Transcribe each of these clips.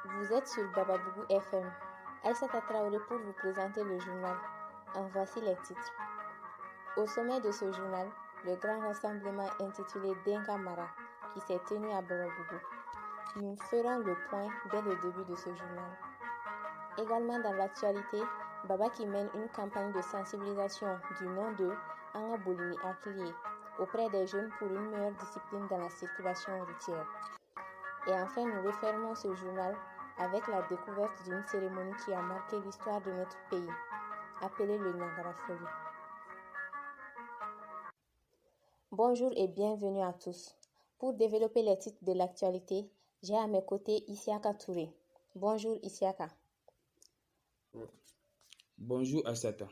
Vous êtes sur Bababougou FM. Aïssata Traoré pour vous présenter le journal. En voici les titres. Au sommet de ce journal, le grand rassemblement intitulé Denka Mara qui s'est tenu à Bababougou. Nous ferons le point dès le début de ce journal. Également dans l'actualité, Baba qui mène une campagne de sensibilisation du nom de Anga Bolimi Akilié auprès des jeunes pour une meilleure discipline dans la circulation routière. Et enfin, nous refermons ce journal avec la découverte d'une cérémonie qui a marqué l'histoire de notre pays, appelée le Niagara Folly. Bonjour et bienvenue à tous. Pour développer les titres de l'actualité, j'ai à mes côtés Isiaka Touré. Bonjour Isiaka. Bonjour Aïssata.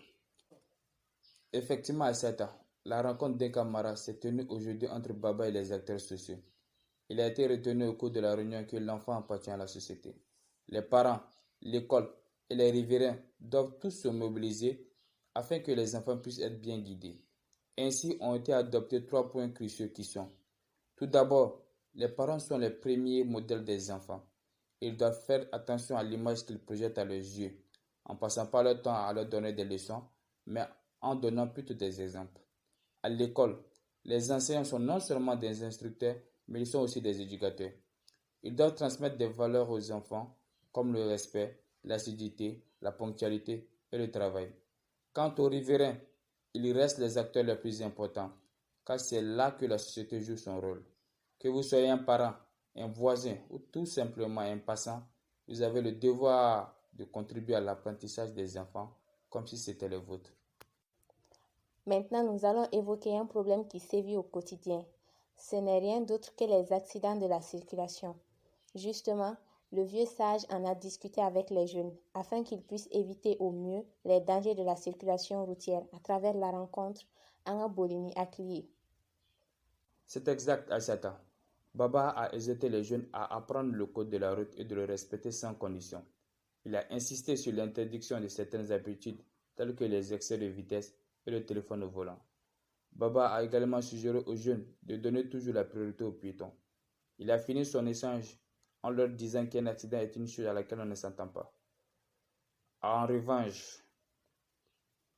Effectivement Aïssata, la rencontre d'Denka Mara s'est tenue aujourd'hui entre Baba et les acteurs sociaux. Il a été retenu au cours de la réunion que l'enfant appartient à la société. Les parents, l'école et les riverains doivent tous se mobiliser afin que les enfants puissent être bien guidés. Ainsi ont été adoptés 3 points cruciaux qui sont: tout d'abord, les parents sont les premiers modèles des enfants. Ils doivent faire attention à l'image qu'ils projettent à leurs yeux, en passant pas leur temps à leur donner des leçons, mais en donnant plutôt des exemples. À l'école, les enseignants sont non seulement des instructeurs, mais ils sont aussi des éducateurs. Ils doivent transmettre des valeurs aux enfants, comme le respect, l'assiduité, la ponctualité et le travail. Quant aux riverains, ils restent les acteurs les plus importants, car c'est là que la société joue son rôle. Que vous soyez un parent, un voisin ou tout simplement un passant, vous avez le devoir de contribuer à l'apprentissage des enfants comme si c'était le vôtre. Maintenant, nous allons évoquer un problème qui sévit au quotidien. Ce n'est rien d'autre que les accidents de la circulation. Justement, le vieux sage en a discuté avec les jeunes afin qu'ils puissent éviter au mieux les dangers de la circulation routière à travers la rencontre Anga Bolimi Akilié. C'est exact, Aïssata. Baba a exhorté les jeunes à apprendre le code de la route et de le respecter sans condition. Il a insisté sur l'interdiction de certaines habitudes telles que les excès de vitesse et le téléphone au volant. Baba a également suggéré aux jeunes de donner toujours la priorité aux piétons. Il a fini son échange en leur disant qu'un accident est une chose à laquelle on ne s'entend pas. En revanche,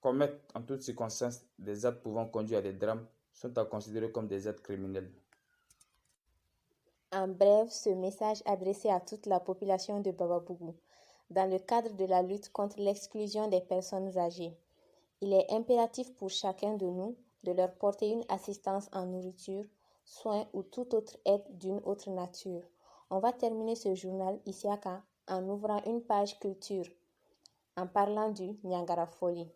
commettre en toutes circonstances des actes pouvant conduire à des drames sont à considérer comme des actes criminels. En bref, ce message adressé à toute la population de Bababougou, dans le cadre de la lutte contre l'exclusion des personnes âgées. Il est impératif pour chacun de nous de leur porter une assistance en nourriture, soins ou toute autre aide d'une autre nature. On va terminer ce journal Isiaka en ouvrant une page culture, en parlant du Niagara Folly.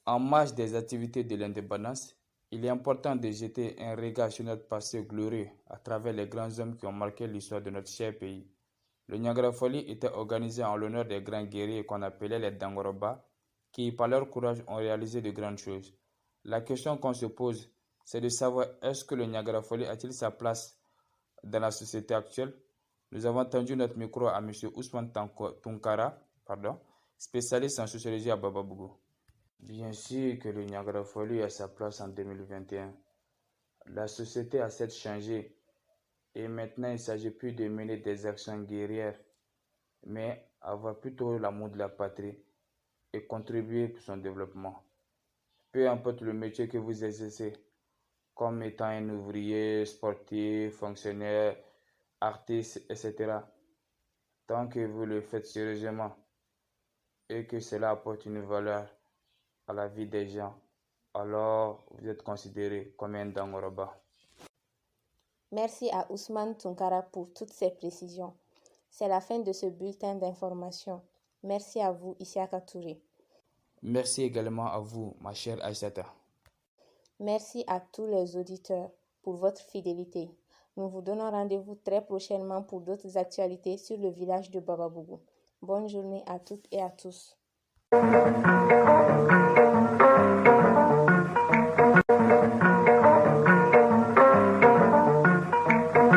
En marge des activités de l'indépendance, il est important de jeter un regard sur notre passé glorieux à travers les grands hommes qui ont marqué l'histoire de notre cher pays. Le Niagara Folly était organisé en l'honneur des grands guerriers qu'on appelait les Dangoroba, qui par leur courage ont réalisé de grandes choses. La question qu'on se pose, c'est de savoir est-ce que le Niagara Folly a-t-il sa place dans la société actuelle? Nous avons tendu notre micro à M. Ousmane Tounkara, spécialiste en sociologie à Bababougou. Bien sûr que le Niagara Folly a sa place en 2021. La société a certes changé et maintenant il ne s'agit plus de mener des actions guerrières, mais avoir plutôt l'amour de la patrie et contribuer pour son développement. Peu importe le métier que vous exercez, comme étant un ouvrier, sportif, fonctionnaire, artiste, etc., tant que vous le faites sérieusement et que cela apporte une valeur à la vie des gens, alors vous êtes considéré comme un Dangoroba. Merci à Ousmane Tounkara pour toutes ces précisions. C'est la fin de ce bulletin d'information. Merci à vous, Isiaka Touré. Merci également à vous, ma chère Aïssata. Merci à tous les auditeurs pour votre fidélité. Nous vous donnons rendez-vous très prochainement pour d'autres actualités sur le village de Bababougou. Bonne journée à toutes et à tous.